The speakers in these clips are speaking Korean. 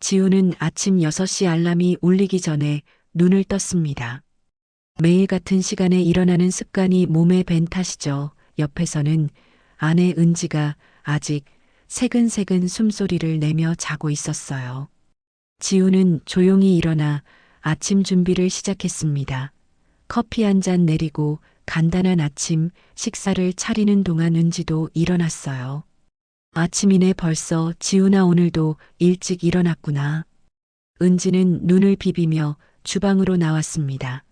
지우는 아침 6시 알람이 울리기 전에 눈을 떴습니다. 매일 같은 시간에 일어나는 습관이 몸에 밴 탓이죠. 옆에서는 아내 은지가 아직 새근새근 숨소리를 내며 자고 있었어요. 지우는 조용히 일어나 아침 준비를 시작했습니다. 커피 한 잔 내리고 간단한 아침 식사를 차리는 동안 은지도 일어났어요. 아침이네 벌써 지우나 오늘도 일찍 일어났구나. 은지는 눈을 비비며 주방으로 나왔습니다.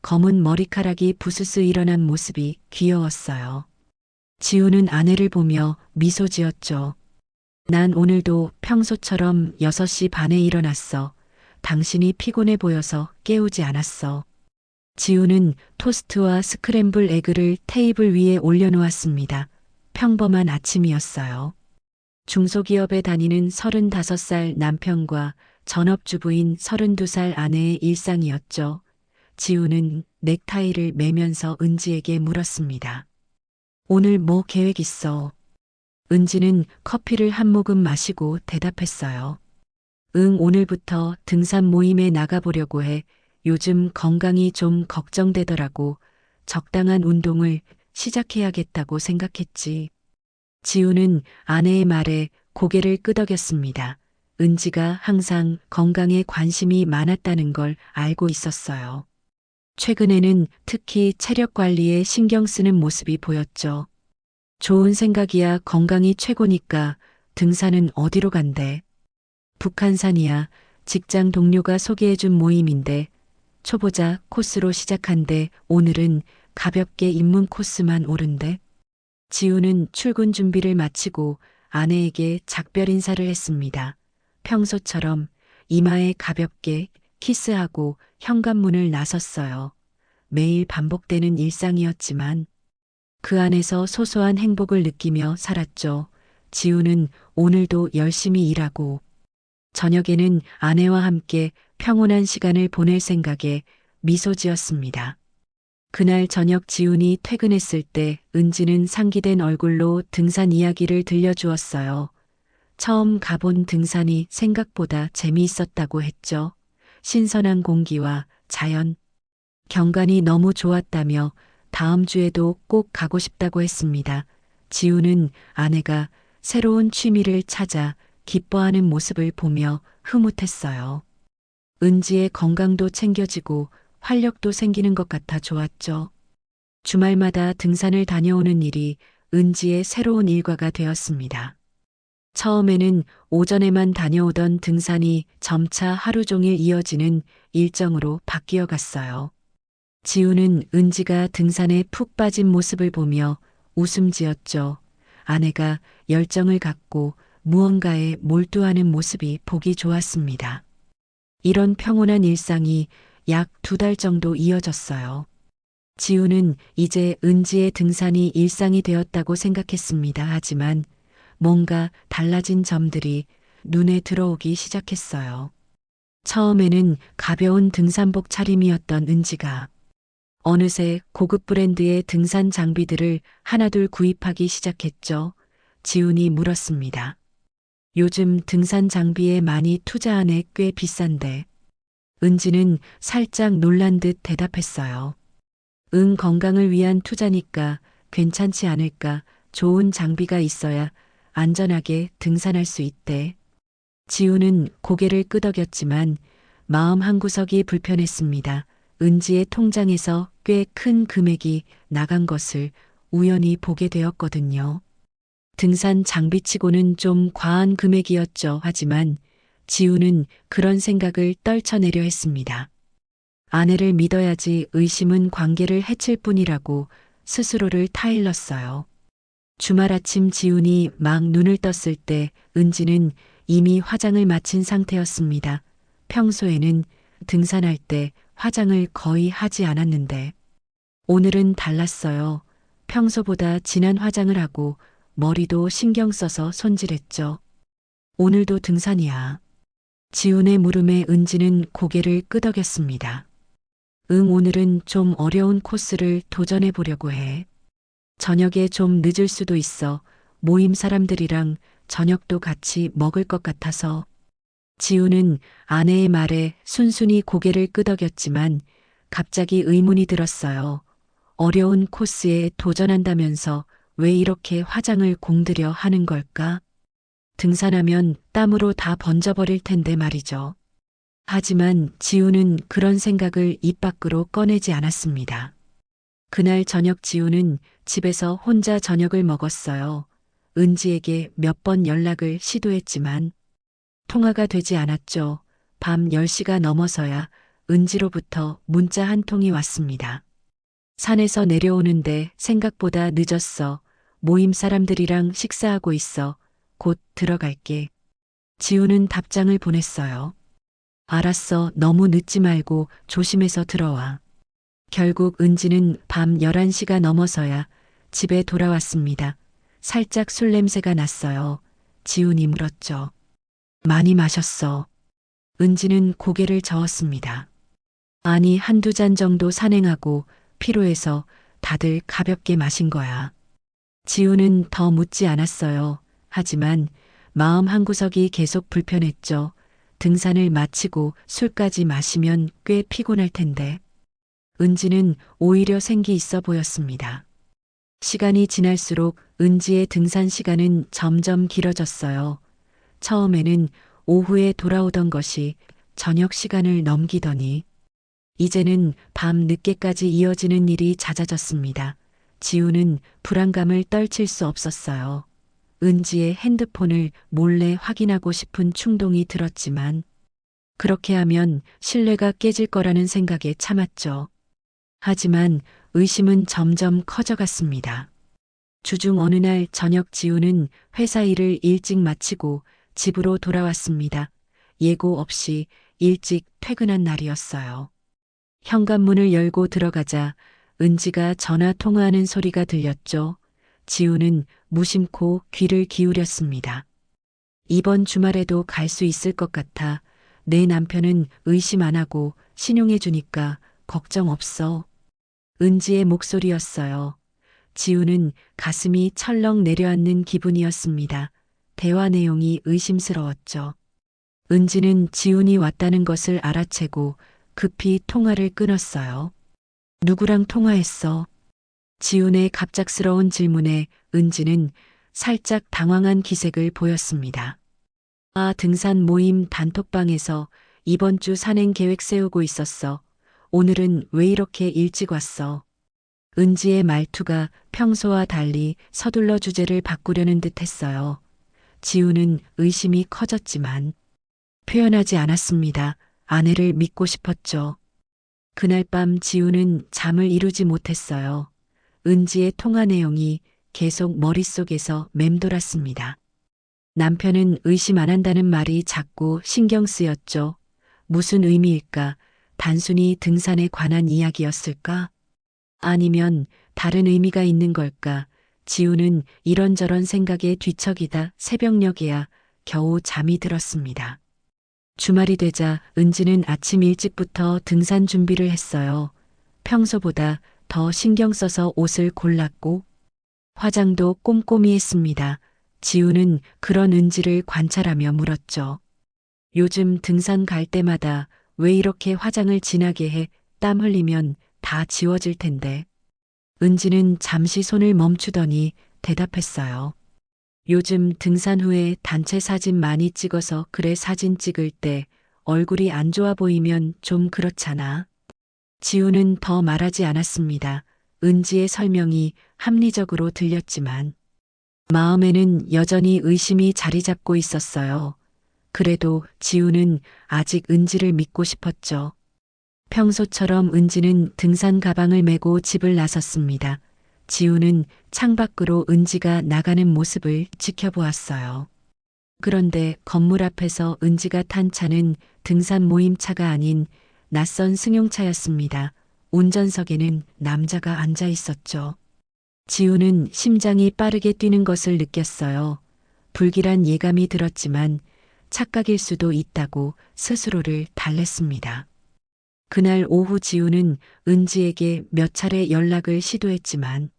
검은 머리카락이 부스스 일어난 모습이 귀여웠어요. 지우는 아내를 보며 미소 지었죠. 난 오늘도 평소처럼 6시 반에 일어났어. 당신이 피곤해 보여서 깨우지 않았어. 지우는 토스트와 스크램블 에그를 테이블 위에 올려놓았습니다. 평범한 아침이었어요. 중소기업에 다니는 35살 남편과 전업주부인 32살 아내의 일상이었죠. 지우는 넥타이를 매면서 은지에게 물었습니다. 오늘 뭐 계획 있어? 은지는 커피를 한 모금 마시고 대답했어요. 응, 오늘부터 등산 모임에 나가보려고 해. 요즘 건강이 좀 걱정되더라고. 적당한 운동을 시작해야겠다고 생각했지. 지우는 아내의 말에 고개를 끄덕였습니다. 은지가 항상 건강에 관심이 많았다는 걸 알고 있었어요. 최근에는 특히 체력 관리에 신경 쓰는 모습이 보였죠. 좋은 생각이야. 건강이 최고니까 등산은 어디로 간대? 북한산이야. 직장 동료가 소개해준 모임인데 초보자 코스로 시작한대. 오늘은 가볍게 입문 코스만 오른대. 지우는 출근 준비를 마치고 아내에게 작별 인사를 했습니다. 평소처럼 이마에 가볍게 키스하고 현관문을 나섰어요. 매일 반복되는 일상이었지만 그 안에서 소소한 행복을 느끼며 살았죠. 지우는 오늘도 열심히 일하고 저녁에는 아내와 함께 평온한 시간을 보낼 생각에 미소 지었습니다. 그날 저녁 지훈이 퇴근했을 때 은지는 상기된 얼굴로 등산 이야기를 들려주었어요. 처음 가본 등산이 생각보다 재미있었다고 했죠. 신선한 공기와 자연, 경관이 너무 좋았다며 다음 주에도 꼭 가고 싶다고 했습니다. 지훈은 아내가 새로운 취미를 찾아 기뻐하는 모습을 보며 흐뭇했어요. 은지의 건강도 챙겨지고 활력도 생기는 것 같아 좋았죠. 주말마다 등산을 다녀오는 일이 은지의 새로운 일과가 되었습니다. 처음에는 오전에만 다녀오던 등산이 점차 하루 종일 이어지는 일정으로 바뀌어 갔어요. 지우는 은지가 등산에 푹 빠진 모습을 보며 웃음 지었죠. 아내가 열정을 갖고 무언가에 몰두하는 모습이 보기 좋았습니다. 이런 평온한 일상이 약 2달 정도 이어졌어요. 지우는 이제 은지의 등산이 일상이 되었다고 생각했습니다. 하지만 뭔가 달라진 점들이 눈에 들어오기 시작했어요. 처음에는 가벼운 등산복 차림이었던 은지가 어느새 고급 브랜드의 등산 장비들을 하나둘 구입하기 시작했죠. 지훈이 물었습니다. 요즘 등산 장비에 많이 투자하네. 꽤 비싼데. 은지는 살짝 놀란 듯 대답했어요. 응, 건강을 위한 투자니까 괜찮지 않을까. 좋은 장비가 있어야 안전하게 등산할 수 있대. 지우는 고개를 끄덕였지만 마음 한구석이 불편했습니다. 은지의 통장에서 꽤 큰 금액이 나간 것을 우연히 보게 되었거든요. 등산 장비치고는 좀 과한 금액이었죠. 하지만 지우는 그런 생각을 떨쳐내려 했습니다. 아내를 믿어야지. 의심은 관계를 해칠 뿐이라고 스스로를 타일렀어요. 주말 아침 지훈이 막 눈을 떴을 때 은지는 이미 화장을 마친 상태였습니다. 평소에는 등산할 때 화장을 거의 하지 않았는데 오늘은 달랐어요. 평소보다 진한 화장을 하고 머리도 신경 써서 손질했죠. 오늘도 등산이야. 지훈의 물음에 은지는 고개를 끄덕였습니다. 응, 오늘은 좀 어려운 코스를 도전해 보려고 해. 저녁에 좀 늦을 수도 있어. 모임 사람들이랑 저녁도 같이 먹을 것 같아서. 지우는 아내의 말에 순순히 고개를 끄덕였지만 갑자기 의문이 들었어요. 어려운 코스에 도전한다면서 왜 이렇게 화장을 공들여 하는 걸까? 등산하면 땀으로 다 번져버릴 텐데 말이죠. 하지만 지우는 그런 생각을 입 밖으로 꺼내지 않았습니다. 그날 저녁 지우는 집에서 혼자 저녁을 먹었어요. 은지에게 몇 번 연락을 시도했지만 통화가 되지 않았죠. 밤 10시가 넘어서야 은지로부터 문자 한 통이 왔습니다. 산에서 내려오는데 생각보다 늦었어. 모임 사람들이랑 식사하고 있어. 곧 들어갈게. 지우는 답장을 보냈어요. 알았어. 너무 늦지 말고 조심해서 들어와. 결국 은지는 밤 11시가 넘어서야 집에 돌아왔습니다. 살짝 술 냄새가 났어요. 지훈이 물었죠. 많이 마셨어. 은지는 고개를 저었습니다. 아니, 한두 잔 정도 산행하고 피로해서 다들 가볍게 마신 거야. 지훈은 더 묻지 않았어요. 하지만 마음 한구석이 계속 불편했죠. 등산을 마치고 술까지 마시면 꽤 피곤할 텐데. 은지는 오히려 생기 있어 보였습니다. 시간이 지날수록 은지의 등산 시간은 점점 길어졌어요. 처음에는 오후에 돌아오던 것이 저녁 시간을 넘기더니 이제는 밤 늦게까지 이어지는 일이 잦아졌습니다. 지우는 불안감을 떨칠 수 없었어요. 은지의 핸드폰을 몰래 확인하고 싶은 충동이 들었지만 그렇게 하면 신뢰가 깨질 거라는 생각에 참았죠. 하지만 의심은 점점 커져갔습니다. 주중 어느 날 저녁 지우는 회사 일을 일찍 마치고 집으로 돌아왔습니다. 예고 없이 일찍 퇴근한 날이었어요. 현관문을 열고 들어가자 은지가 전화 통화하는 소리가 들렸죠. 지우는 무심코 귀를 기울였습니다. 이번 주말에도 갈 수 있을 것 같아. 내 남편은 의심 안 하고 신용해 주니까 걱정 없어. 은지의 목소리였어요. 지우는 가슴이 철렁 내려앉는 기분이었습니다. 대화 내용이 의심스러웠죠. 은지는 지훈이 왔다는 것을 알아채고 급히 통화를 끊었어요. 누구랑 통화했어? 지훈의 갑작스러운 질문에 은지는 살짝 당황한 기색을 보였습니다. 아, 등산 모임 단톡방에서 이번 주 산행 계획 세우고 있었어. 오늘은 왜 이렇게 일찍 왔어? 은지의 말투가 평소와 달리 서둘러 주제를 바꾸려는 듯 했어요. 지우는 의심이 커졌지만 표현하지 않았습니다. 아내를 믿고 싶었죠. 그날 밤 지우는 잠을 이루지 못했어요. 은지의 통화 내용이 계속 머릿속에서 맴돌았습니다. 남편은 의심 안 한다는 말이 자꾸 신경 쓰였죠. 무슨 의미일까? 단순히 등산에 관한 이야기였을까? 아니면 다른 의미가 있는 걸까? 지우는 이런저런 생각에 뒤척이다 새벽녘에야 겨우 잠이 들었습니다. 주말이 되자 은지는 아침 일찍부터 등산 준비를 했어요. 평소보다 더 신경 써서 옷을 골랐고 화장도 꼼꼼히 했습니다. 지우는 그런 은지를 관찰하며 물었죠. 요즘 등산 갈 때마다 왜 이렇게 화장을 진하게 해? 땀 흘리면 다 지워질 텐데. 은지는 잠시 손을 멈추더니 대답했어요. 요즘 등산 후에 단체 사진 많이 찍어서 그래. 사진 찍을 때 얼굴이 안 좋아 보이면 좀 그렇잖아. 지우는 더 말하지 않았습니다. 은지의 설명이 합리적으로 들렸지만 마음에는 여전히 의심이 자리 잡고 있었어요. 그래도 지우는 아직 은지를 믿고 싶었죠. 평소처럼 은지는 등산 가방을 메고 집을 나섰습니다. 지우는 창밖으로 은지가 나가는 모습을 지켜보았어요. 그런데 건물 앞에서 은지가 탄 차는 등산 모임차가 아닌 낯선 승용차였습니다. 운전석에는 남자가 앉아 있었죠. 지우는 심장이 빠르게 뛰는 것을 느꼈어요. 불길한 예감이 들었지만 착각일 수도 있다고 스스로를 달랬습니다. 그날 오후 지우는 은지에게 몇 차례 연락을 시도했지만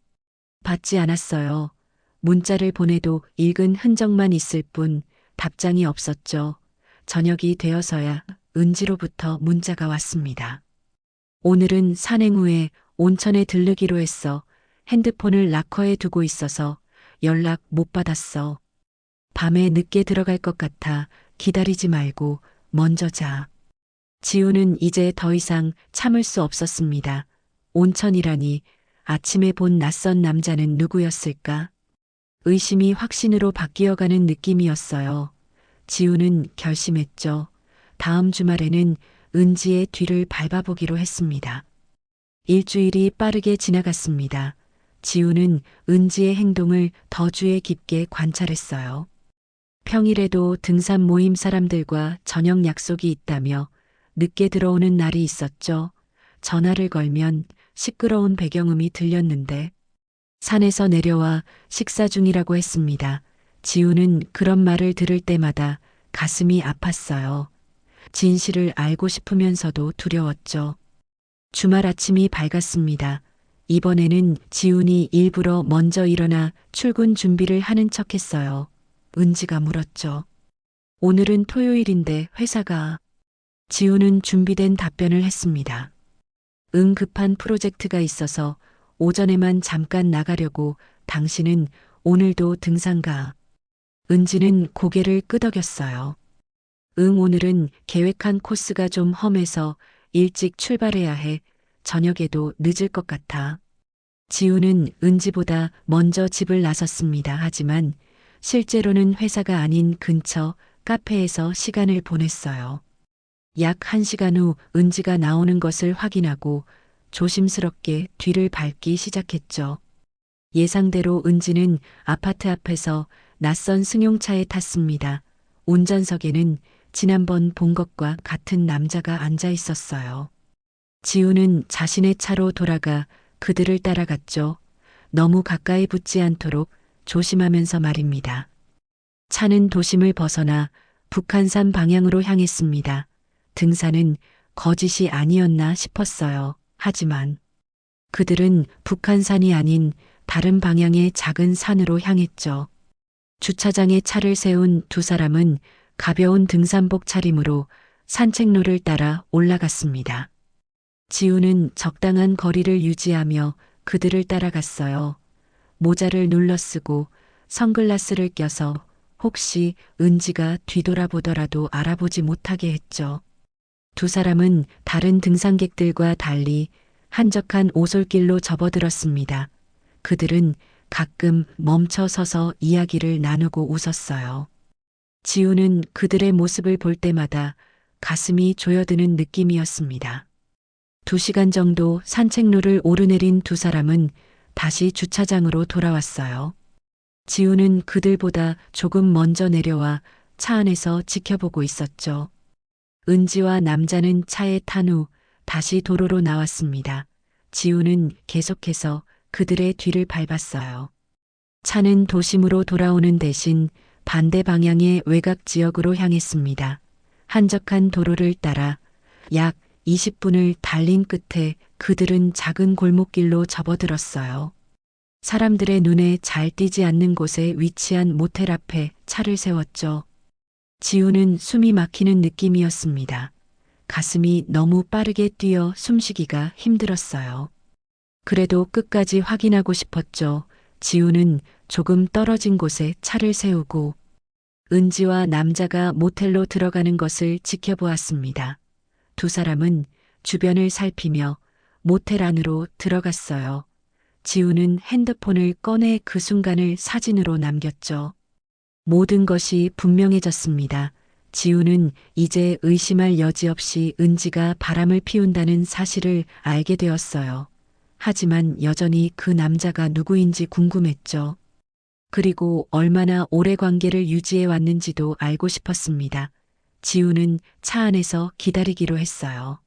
받지 않았어요. 문자를 보내도 읽은 흔적만 있을 뿐 답장이 없었죠. 저녁이 되어서야 은지로부터 문자가 왔습니다. 오늘은 산행 후에 온천에 들르기로 했어. 핸드폰을 락커에 두고 있어서 연락 못 받았어. 밤에 늦게 들어갈 것 같아 기다리지 말고 먼저 자. 지우는 이제 더 이상 참을 수 없었습니다. 온천이라니 아침에 본 낯선 남자는 누구였을까? 의심이 확신으로 바뀌어가는 느낌이었어요. 지우는 결심했죠. 다음 주말에는 은지의 뒤를 밟아보기로 했습니다. 일주일이 빠르게 지나갔습니다. 지우는 은지의 행동을 더 주의 깊게 관찰했어요. 평일에도 등산 모임 사람들과 저녁 약속이 있다며 늦게 들어오는 날이 있었죠. 전화를 걸면 시끄러운 배경음이 들렸는데 산에서 내려와 식사 중이라고 했습니다. 지우는 그런 말을 들을 때마다 가슴이 아팠어요. 진실을 알고 싶으면서도 두려웠죠. 주말 아침이 밝았습니다. 이번에는 지훈이 일부러 먼저 일어나 출근 준비를 하는 척했어요. 은지가 물었죠. 오늘은 토요일인데 회사가. 지훈은 준비된 답변을 했습니다. 급한 프로젝트가 있어서 오전에만 잠깐 나가려고. 당신은 오늘도 등산 가. 은지는 고개를 끄덕였어요. 오늘은 계획한 코스가 좀 험해서 일찍 출발해야 해. 저녁에도 늦을 것 같아. 지우는 은지보다 먼저 집을 나섰습니다. 하지만 실제로는 회사가 아닌 근처 카페에서 시간을 보냈어요. 약 1시간 후 은지가 나오는 것을 확인하고 조심스럽게 뒤를 밟기 시작했죠. 예상대로 은지는 아파트 앞에서 낯선 승용차에 탔습니다. 운전석에는 지난번 본 것과 같은 남자가 앉아 있었어요. 지우는 자신의 차로 돌아가 그들을 따라갔죠. 너무 가까이 붙지 않도록 조심하면서 말입니다. 차는 도심을 벗어나 북한산 방향으로 향했습니다. 등산은 거짓이 아니었나 싶었어요. 하지만 그들은 북한산이 아닌 다른 방향의 작은 산으로 향했죠. 주차장에 차를 세운 두 사람은 가벼운 등산복 차림으로 산책로를 따라 올라갔습니다. 지우는 적당한 거리를 유지하며 그들을 따라갔어요. 모자를 눌러쓰고 선글라스를 껴서 혹시 은지가 뒤돌아보더라도 알아보지 못하게 했죠. 두 사람은 다른 등산객들과 달리 한적한 오솔길로 접어들었습니다. 그들은 가끔 멈춰 서서 이야기를 나누고 웃었어요. 지우는 그들의 모습을 볼 때마다 가슴이 조여드는 느낌이었습니다. 2시간 정도 산책로를 오르내린 두 사람은 다시 주차장으로 돌아왔어요. 지우는 그들보다 조금 먼저 내려와 차 안에서 지켜보고 있었죠. 은지와 남자는 차에 탄 후 다시 도로로 나왔습니다. 지우는 계속해서 그들의 뒤를 밟았어요. 차는 도심으로 돌아오는 대신 반대 방향의 외곽 지역으로 향했습니다. 한적한 도로를 따라 약 20분을 달린 끝에 그들은 작은 골목길로 접어들었어요. 사람들의 눈에 잘 띄지 않는 곳에 위치한 모텔 앞에 차를 세웠죠. 지우는 숨이 막히는 느낌이었습니다. 가슴이 너무 빠르게 뛰어 숨쉬기가 힘들었어요. 그래도 끝까지 확인하고 싶었죠. 지우는 조금 떨어진 곳에 차를 세우고 은지와 남자가 모텔로 들어가는 것을 지켜보았습니다. 두 사람은 주변을 살피며 모텔 안으로 들어갔어요. 지우는 핸드폰을 꺼내 그 순간을 사진으로 남겼죠. 모든 것이 분명해졌습니다. 지우는 이제 의심할 여지 없이 은지가 바람을 피운다는 사실을 알게 되었어요. 하지만 여전히 그 남자가 누구인지 궁금했죠. 그리고 얼마나 오래 관계를 유지해 왔는지도 알고 싶었습니다. 지우는 차 안에서 기다리기로 했어요.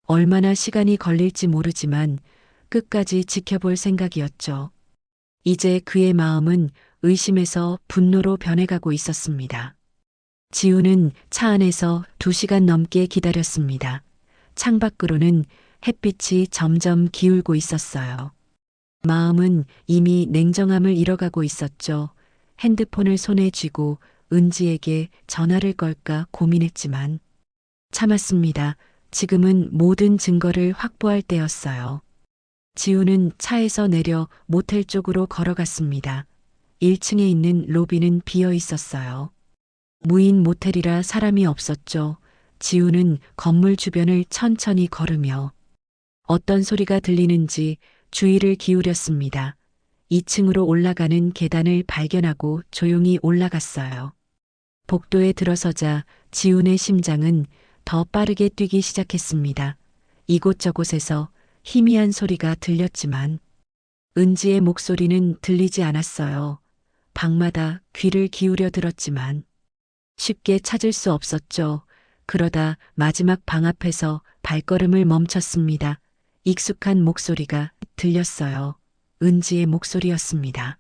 얼마나 시간이 걸릴지 모르지만 끝까지 지켜볼 생각이었죠. 이제 그의 마음은 의심에서 분노로 변해가고 있었습니다. 지우는 차 안에서 2시간 넘게 기다렸습니다. 창밖으로는 햇빛이 점점 기울고 있었어요. 마음은 이미 냉정함을 잃어가고 있었죠. 핸드폰을 손에 쥐고 은지에게 전화를 걸까 고민했지만 참았습니다. 지금은 모든 증거를 확보할 때였어요. 지우는 차에서 내려 모텔 쪽으로 걸어갔습니다. 1층에 있는 로비는 비어 있었어요. 무인 모텔이라 사람이 없었죠. 지우는 건물 주변을 천천히 걸으며 어떤 소리가 들리는지 주의를 기울였습니다. 2층으로 올라가는 계단을 발견하고 조용히 올라갔어요. 복도에 들어서자 지훈의 심장은 더 빠르게 뛰기 시작했습니다. 이곳저곳에서 희미한 소리가 들렸지만 은지의 목소리는 들리지 않았어요. 방마다 귀를 기울여 들었지만 쉽게 찾을 수 없었죠. 그러다 마지막 방 앞에서 발걸음을 멈췄습니다. 익숙한 목소리가 들렸어요. 은지의 목소리였습니다.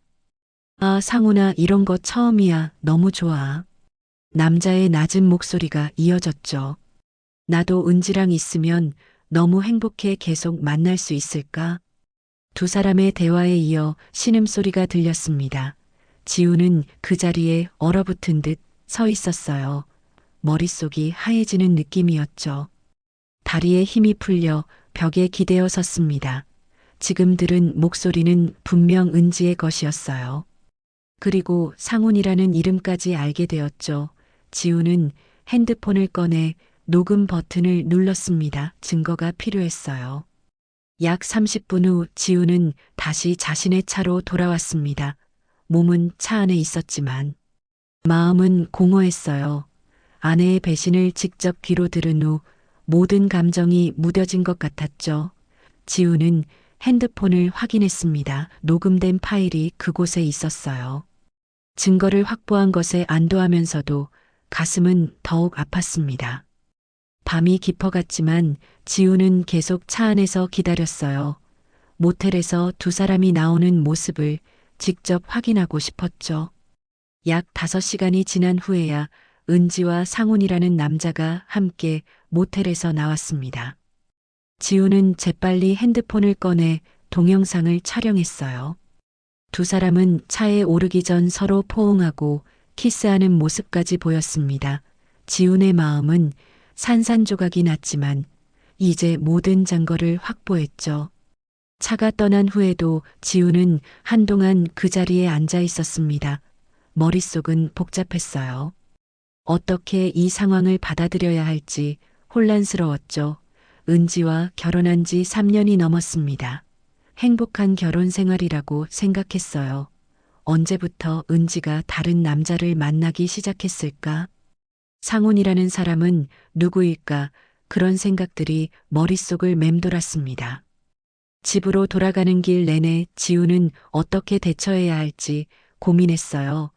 아, 상훈아, 이런 거 처음이야. 너무 좋아. 남자의 낮은 목소리가 이어졌죠. 나도 은지랑 있으면 너무 행복해. 계속 만날 수 있을까? 두 사람의 대화에 이어 신음소리가 들렸습니다. 지우는 그 자리에 얼어붙은 듯 서 있었어요. 머릿속이 하얘지는 느낌이었죠. 다리에 힘이 풀려 벽에 기대어 섰습니다. 지금 들은 목소리는 분명 은지의 것이었어요. 그리고 상훈이라는 이름까지 알게 되었죠. 지우는 핸드폰을 꺼내 녹음 버튼을 눌렀습니다. 증거가 필요했어요. 약 30분 후 지우는 다시 자신의 차로 돌아왔습니다. 몸은 차 안에 있었지만 마음은 공허했어요. 아내의 배신을 직접 귀로 들은 후 모든 감정이 무뎌진 것 같았죠. 지우는 핸드폰을 확인했습니다. 녹음된 파일이 그곳에 있었어요. 증거를 확보한 것에 안도하면서도 가슴은 더욱 아팠습니다. 밤이 깊어갔지만 지우는 계속 차 안에서 기다렸어요. 모텔에서 두 사람이 나오는 모습을 직접 확인하고 싶었죠. 약 5시간이 지난 후에야 은지와 상훈이라는 남자가 함께 모텔에서 나왔습니다. 지우는 재빨리 핸드폰을 꺼내 동영상을 촬영했어요. 두 사람은 차에 오르기 전 서로 포옹하고 키스하는 모습까지 보였습니다. 지훈의 마음은 산산조각이 났지만 이제 모든 증거를 확보했죠. 차가 떠난 후에도 지훈은 한동안 그 자리에 앉아 있었습니다. 머릿속은 복잡했어요. 어떻게 이 상황을 받아들여야 할지 혼란스러웠죠. 은지와 결혼한 지 3년이 넘었습니다. 행복한 결혼 생활이라고 생각했어요. 언제부터 은지가 다른 남자를 만나기 시작했을까? 상훈이라는 사람은 누구일까? 그런 생각들이 머릿속을 맴돌았습니다. 집으로 돌아가는 길 내내 지우는 어떻게 대처해야 할지 고민했어요.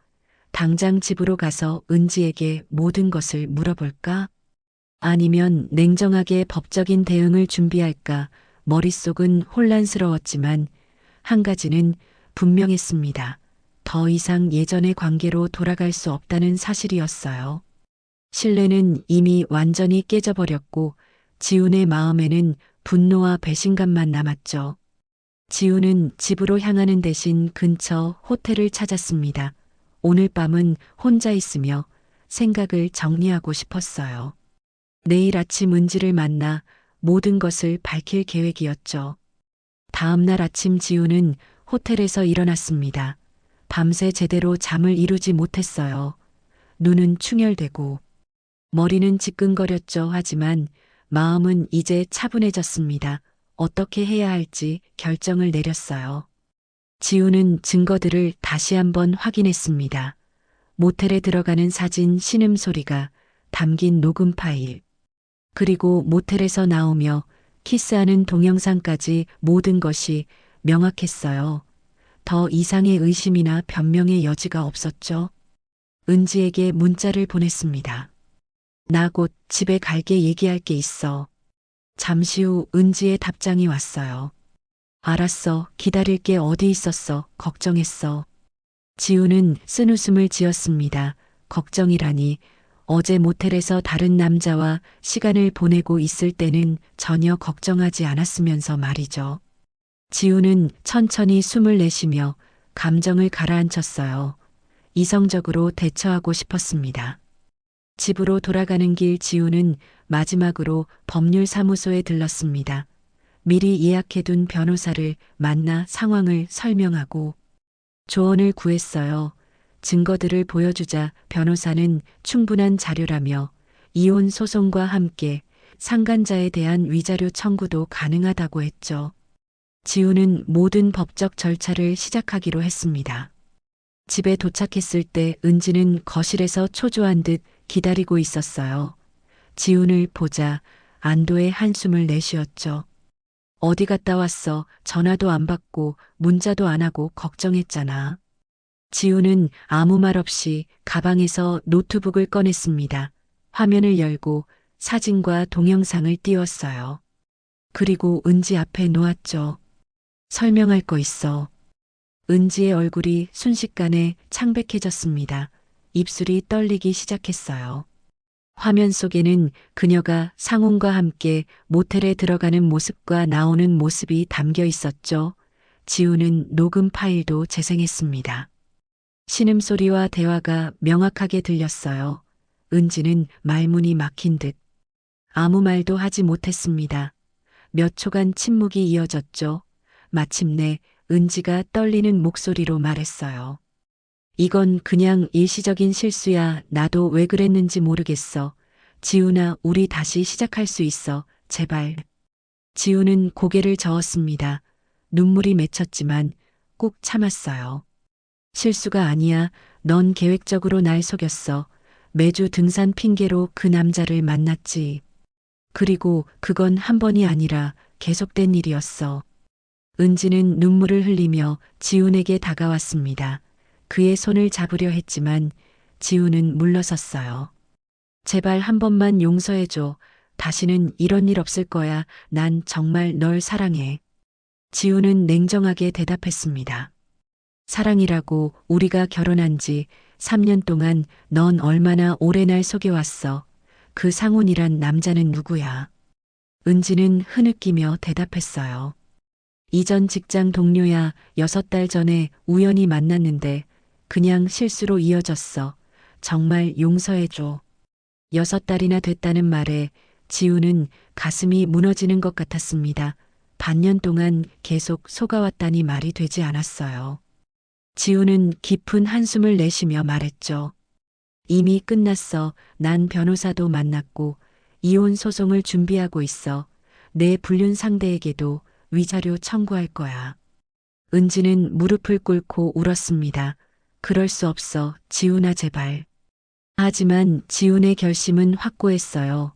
당장 집으로 가서 은지에게 모든 것을 물어볼까? 아니면 냉정하게 법적인 대응을 준비할까? 머릿속은 혼란스러웠지만 한 가지는 분명했습니다. 더 이상 예전의 관계로 돌아갈 수 없다는 사실이었어요. 신뢰는 이미 완전히 깨져버렸고 지훈의 마음에는 분노와 배신감만 남았죠. 지훈은 집으로 향하는 대신 근처 호텔을 찾았습니다. 오늘 밤은 혼자 있으며 생각을 정리하고 싶었어요. 내일 아침 은지를 만나 모든 것을 밝힐 계획이었죠. 다음 날 아침 지훈은 호텔에서 일어났습니다. 밤새 제대로 잠을 이루지 못했어요. 눈은 충혈되고 머리는 지끈거렸죠. 하지만 마음은 이제 차분해졌습니다. 어떻게 해야 할지 결정을 내렸어요. 지우는 증거들을 다시 한번 확인했습니다. 모텔에 들어가는 사진 신음소리가 담긴 녹음 파일, 그리고 모텔에서 나오며 키스하는 동영상까지 모든 것이 명확했어요. 더 이상의 의심이나 변명의 여지가 없었죠. 은지에게 문자를 보냈습니다. 나 곧 집에 갈게. 얘기할 게 있어. 잠시 후 은지의 답장이 왔어요. 알았어. 기다릴게. 어디 있었어? 걱정했어. 지우는 쓴웃음을 지었습니다. 걱정이라니. 어제 모텔에서 다른 남자와 시간을 보내고 있을 때는 전혀 걱정하지 않았으면서 말이죠. 지우는 천천히 숨을 내쉬며 감정을 가라앉혔어요. 이성적으로 대처하고 싶었습니다. 집으로 돌아가는 길 지우는 마지막으로 법률사무소에 들렀습니다. 미리 예약해둔 변호사를 만나 상황을 설명하고 조언을 구했어요. 증거들을 보여주자 변호사는 충분한 자료라며 이혼 소송과 함께 상간자에 대한 위자료 청구도 가능하다고 했죠. 지우는 모든 법적 절차를 시작하기로 했습니다. 집에 도착했을 때 은지는 거실에서 초조한 듯 기다리고 있었어요. 지훈을 보자 안도의 한숨을 내쉬었죠. 어디 갔다 왔어? 전화도 안 받고 문자도 안 하고 걱정했잖아. 지훈은 아무 말 없이 가방에서 노트북을 꺼냈습니다. 화면을 열고 사진과 동영상을 띄웠어요. 그리고 은지 앞에 놓았죠. 설명할 거 있어. 은지의 얼굴이 순식간에 창백해졌습니다. 입술이 떨리기 시작했어요. 화면 속에는 그녀가 상훈과 함께 모텔에 들어가는 모습과 나오는 모습이 담겨 있었죠. 지우는 녹음 파일도 재생했습니다. 신음소리와 대화가 명확하게 들렸어요. 은지는 말문이 막힌 듯 아무 말도 하지 못했습니다. 몇 초간 침묵이 이어졌죠. 마침내 은지가 떨리는 목소리로 말했어요. 이건 그냥 일시적인 실수야. 나도 왜 그랬는지 모르겠어. 지훈아, 우리 다시 시작할 수 있어. 제발. 지훈은 고개를 저었습니다. 눈물이 맺혔지만 꾹 참았어요. 실수가 아니야. 넌 계획적으로 날 속였어. 매주 등산 핑계로 그 남자를 만났지. 그리고 그건 한 번이 아니라 계속된 일이었어. 은지는 눈물을 흘리며 지훈에게 다가왔습니다. 그의 손을 잡으려 했지만 지훈은 물러섰어요. 제발 한 번만 용서해줘. 다시는 이런 일 없을 거야. 난 정말 널 사랑해. 지훈은 냉정하게 대답했습니다. 사랑이라고 우리가 결혼한 지 3년 동안 넌 얼마나 오래 날 속여왔어. 그 상훈이란 남자는 누구야? 은지는 흐느끼며 대답했어요. 이전 직장 동료야. 6달 전에 우연히 만났는데 그냥 실수로 이어졌어. 정말 용서해줘. 6달이나 됐다는 말에 지우는 가슴이 무너지는 것 같았습니다. 반년 동안 계속 속아왔다니 말이 되지 않았어요. 지우는 깊은 한숨을 내쉬며 말했죠. 이미 끝났어. 난 변호사도 만났고 이혼 소송을 준비하고 있어. 내 불륜 상대에게도 위자료 청구할 거야. 은지는 무릎을 꿇고 울었습니다. 그럴 수 없어. 지훈아, 제발. 하지만 지훈의 결심은 확고했어요.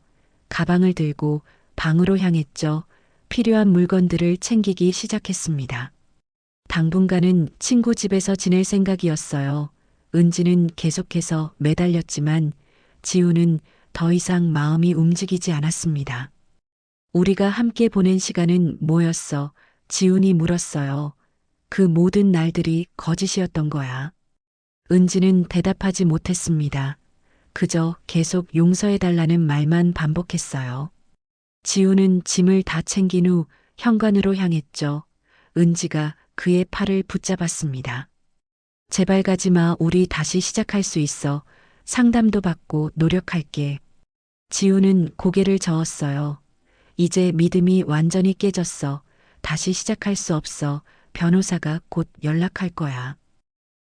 가방을 들고 방으로 향했죠. 필요한 물건들을 챙기기 시작했습니다. 당분간은 친구 집에서 지낼 생각이었어요. 은지는 계속해서 매달렸지만 지훈은 더 이상 마음이 움직이지 않았습니다. 우리가 함께 보낸 시간은 뭐였어? 지훈이 물었어요. 그 모든 날들이 거짓이었던 거야. 은지는 대답하지 못했습니다. 그저 계속 용서해달라는 말만 반복했어요. 지훈은 짐을 다 챙긴 후 현관으로 향했죠. 은지가 그의 팔을 붙잡았습니다. 제발 가지 마. 우리 다시 시작할 수 있어. 상담도 받고 노력할게. 지훈은 고개를 저었어요. 이제 믿음이 완전히 깨졌어. 다시 시작할 수 없어. 변호사가 곧 연락할 거야.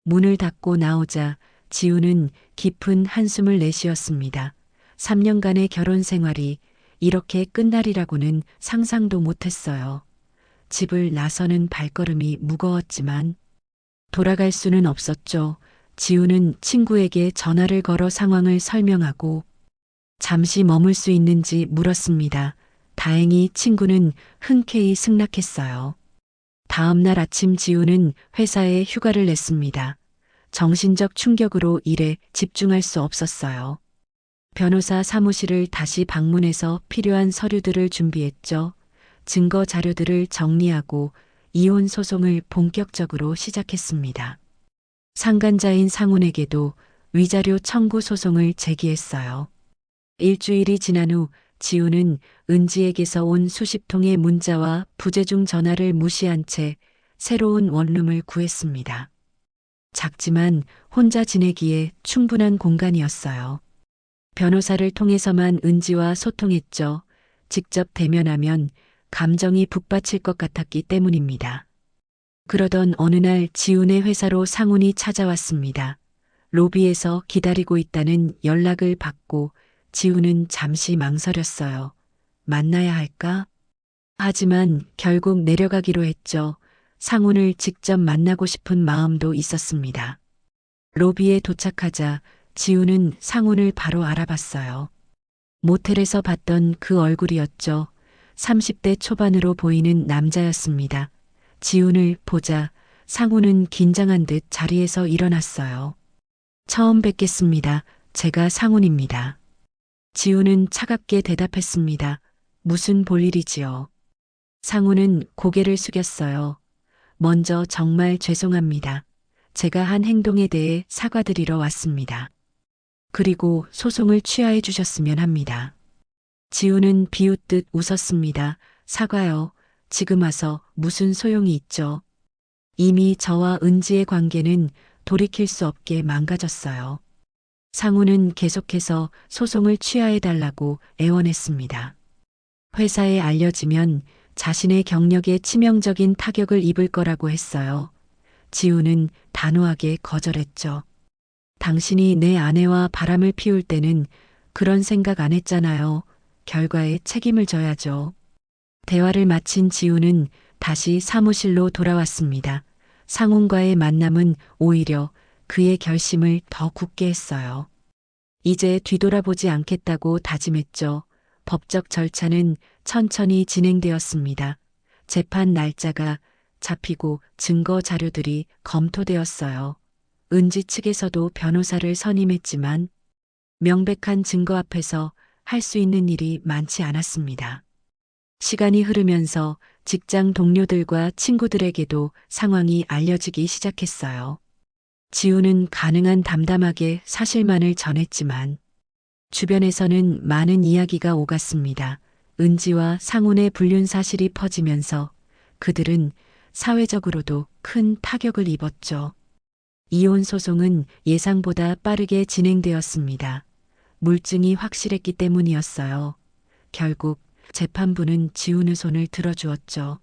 문을 닫고 나오자 지훈은 깊은 한숨을 내쉬었습니다. 3년간의 결혼 생활이 이렇게 끝날이라고는 상상도 못했어요. 집을 나서는 발걸음이 무거웠지만 돌아갈 수는 없었죠. 지훈은 친구에게 전화를 걸어 상황을 설명하고 잠시 머물 수 있는지 물었습니다. 다행히 친구는 흔쾌히 승낙했어요. 다음 날 아침 지훈은 회사에 휴가를 냈습니다. 정신적 충격으로 일에 집중할 수 없었어요. 변호사 사무실을 다시 방문해서 필요한 서류들을 준비했죠. 증거 자료들을 정리하고 이혼 소송을 본격적으로 시작했습니다. 상간자인 상훈에게도 위자료 청구 소송을 제기했어요. 일주일이 지난 후 지훈은 은지에게서 온 수십 통의 문자와 부재중 전화를 무시한 채 새로운 원룸을 구했습니다. 작지만 혼자 지내기에 충분한 공간이었어요. 변호사를 통해서만 은지와 소통했죠. 직접 대면하면 감정이 북받칠 것 같았기 때문입니다. 그러던 어느 날 지훈의 회사로 상훈이 찾아왔습니다. 로비에서 기다리고 있다는 연락을 받고 지훈은 잠시 망설였어요. 만나야 할까? 하지만 결국 내려가기로 했죠. 상훈을 직접 만나고 싶은 마음도 있었습니다. 로비에 도착하자 지훈은 상훈을 바로 알아봤어요. 모텔에서 봤던 그 얼굴이었죠. 30대 초반으로 보이는 남자였습니다. 지훈을 보자 상훈은 긴장한 듯 자리에서 일어났어요. 처음 뵙겠습니다. 제가 상훈입니다. 지훈은 차갑게 대답했습니다. 무슨 볼일이지요? 상훈은 고개를 숙였어요. 먼저 정말 죄송합니다. 제가 한 행동에 대해 사과드리러 왔습니다. 그리고 소송을 취하해 주셨으면 합니다. 지훈은 비웃듯 웃었습니다. 사과요. 지금 와서 무슨 소용이 있죠? 이미 저와 은지의 관계는 돌이킬 수 없게 망가졌어요. 상훈은 계속해서 소송을 취하해 달라고 애원했습니다. 회사에 알려지면 자신의 경력에 치명적인 타격을 입을 거라고 했어요. 지훈은 단호하게 거절했죠. 당신이 내 아내와 바람을 피울 때는 그런 생각 안 했잖아요. 결과에 책임을 져야죠. 대화를 마친 지훈은 다시 사무실로 돌아왔습니다. 상훈과의 만남은 오히려 그의 결심을 더 굳게 했어요. 이제 뒤돌아보지 않겠다고 다짐했죠. 법적 절차는 천천히 진행되었습니다. 재판 날짜가 잡히고 증거 자료들이 검토되었어요. 은지 측에서도 변호사를 선임했지만 명백한 증거 앞에서 할 수 있는 일이 많지 않았습니다. 시간이 흐르면서 직장 동료들과 친구들에게도 상황이 알려지기 시작했어요. 지훈은 가능한 담담하게 사실만을 전했지만 주변에서는 많은 이야기가 오갔습니다. 은지와 상훈의 불륜 사실이 퍼지면서 그들은 사회적으로도 큰 타격을 입었죠. 이혼 소송은 예상보다 빠르게 진행되었습니다. 물증이 확실했기 때문이었어요. 결국 재판부는 지훈의 손을 들어주었죠.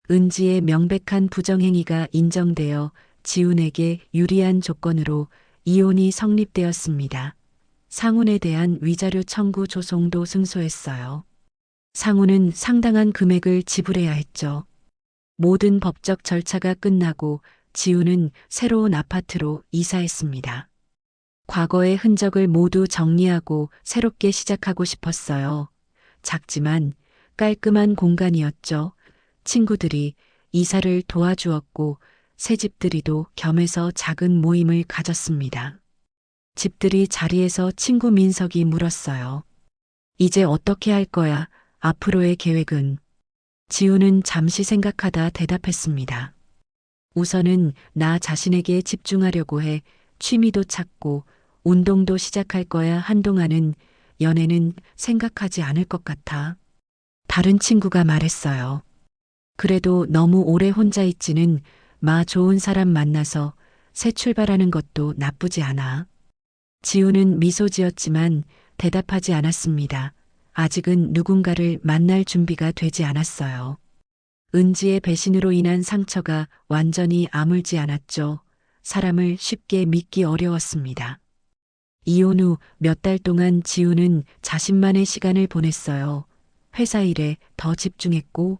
은지의 명백한 부정행위가 인정되어 지훈에게 유리한 조건으로 이혼이 성립되었습니다. 상훈에 대한 위자료 청구 조송도 승소했어요. 상훈은 상당한 금액을 지불해야 했죠. 모든 법적 절차가 끝나고 지훈은 새로운 아파트로 이사했습니다. 과거의 흔적을 모두 정리하고 새롭게 시작하고 싶었어요. 작지만 깔끔한 공간이었죠. 친구들이 이사를 도와주었고 새 집들이도 겸해서 작은 모임을 가졌습니다. 집들이 자리에서 친구 민석이 물었어요. 이제 어떻게 할 거야? 앞으로의 계획은? 지훈은 잠시 생각하다 대답했습니다. 우선은 나 자신에게 집중하려고 해. 취미도 찾고 운동도 시작할 거야. 한동안은 연애는 생각하지 않을 것 같아. 다른 친구가 말했어요. 그래도 너무 오래 혼자 있지는 마. 좋은 사람 만나서 새 출발하는 것도 나쁘지 않아. 지훈은 미소 지었지만 대답하지 않았습니다. 아직은 누군가를 만날 준비가 되지 않았어요. 은지의 배신으로 인한 상처가 완전히 아물지 않았죠. 사람을 쉽게 믿기 어려웠습니다. 이혼 후 몇 달 동안 지훈은 자신만의 시간을 보냈어요. 회사 일에 더 집중했고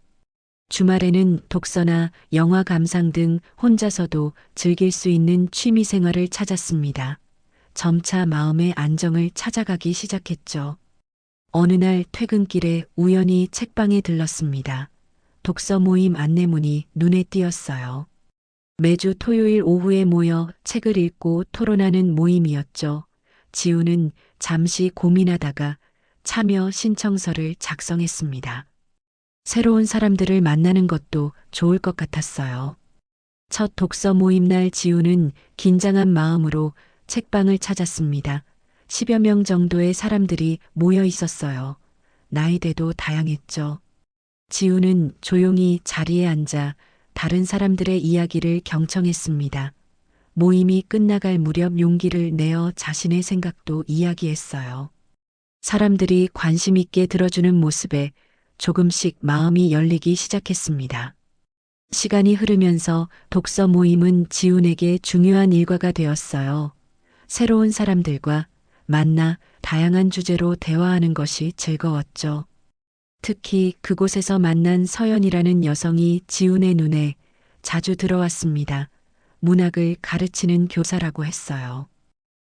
주말에는 독서나 영화 감상 등 혼자서도 즐길 수 있는 취미 생활을 찾았습니다. 점차 마음의 안정을 찾아가기 시작했죠. 어느 날 퇴근길에 우연히 책방에 들렀습니다. 독서 모임 안내문이 눈에 띄었어요. 매주 토요일 오후에 모여 책을 읽고 토론하는 모임이었죠. 지훈은 잠시 고민하다가 참여 신청서를 작성했습니다. 새로운 사람들을 만나는 것도 좋을 것 같았어요. 첫 독서 모임 날 지훈은 긴장한 마음으로 책방을 찾았습니다. 10여 명 정도의 사람들이 모여 있었어요. 나이대도 다양했죠. 지훈은 조용히 자리에 앉아 다른 사람들의 이야기를 경청했습니다. 모임이 끝나갈 무렵 용기를 내어 자신의 생각도 이야기했어요. 사람들이 관심 있게 들어주는 모습에 조금씩 마음이 열리기 시작했습니다. 시간이 흐르면서 독서 모임은 지훈에게 중요한 일과가 되었어요. 새로운 사람들과 만나 다양한 주제로 대화하는 것이 즐거웠죠. 특히 그곳에서 만난 서연이라는 여성이 지훈의 눈에 자주 들어왔습니다. 문학을 가르치는 교사라고 했어요.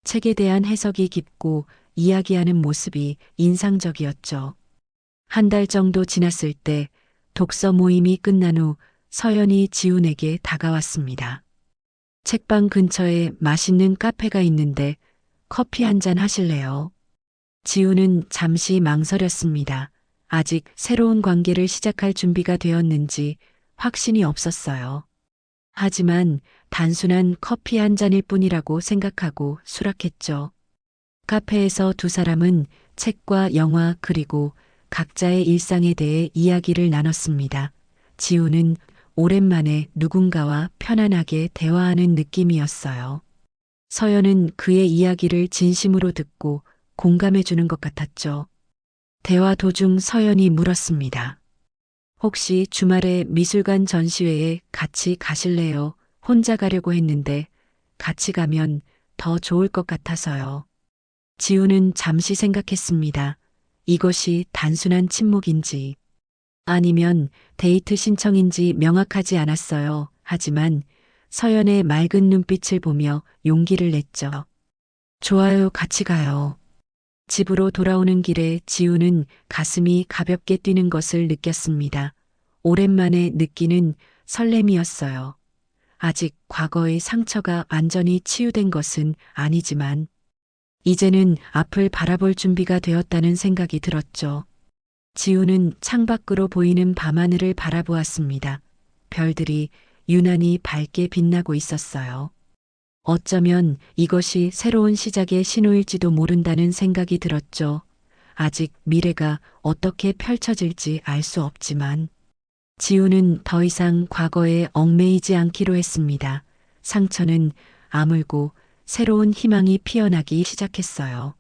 책에 대한 해석이 깊고 이야기하는 모습이 인상적이었죠. 한 달 정도 지났을 때 독서 모임이 끝난 후 서연이 지훈에게 다가왔습니다. 책방 근처에 맛있는 카페가 있는데 커피 한 잔 하실래요? 지훈은 잠시 망설였습니다. 아직 새로운 관계를 시작할 준비가 되었는지 확신이 없었어요. 하지만 단순한 커피 한 잔일 뿐이라고 생각하고 수락했죠. 카페에서 두 사람은 책과 영화 그리고 각자의 일상에 대해 이야기를 나눴습니다. 지훈은 오랜만에 누군가와 편안하게 대화하는 느낌이었어요. 서연은 그의 이야기를 진심으로 듣고 공감해 주는 것 같았죠. 대화 도중 서연이 물었습니다. 혹시 주말에 미술관 전시회에 같이 가실래요? 혼자 가려고 했는데 같이 가면 더 좋을 것 같아서요. 지훈은 잠시 생각했습니다. 이것이 단순한 침묵인지 아니면 데이트 신청인지 명확하지 않았어요. 하지만 서연의 맑은 눈빛을 보며 용기를 냈죠. 좋아요, 같이 가요. 집으로 돌아오는 길에 지훈은 가슴이 가볍게 뛰는 것을 느꼈습니다. 오랜만에 느끼는 설렘이었어요. 아직 과거의 상처가 완전히 치유된 것은 아니지만 이제는 앞을 바라볼 준비가 되었다는 생각이 들었죠. 지훈은 창밖으로 보이는 밤하늘을 바라보았습니다. 별들이 유난히 밝게 빛나고 있었어요. 어쩌면 이것이 새로운 시작의 신호일지도 모른다는 생각이 들었죠. 아직 미래가 어떻게 펼쳐질지 알 수 없지만 지훈은 더 이상 과거에 얽매이지 않기로 했습니다. 상처는 아물고 새로운 희망이 피어나기 시작했어요.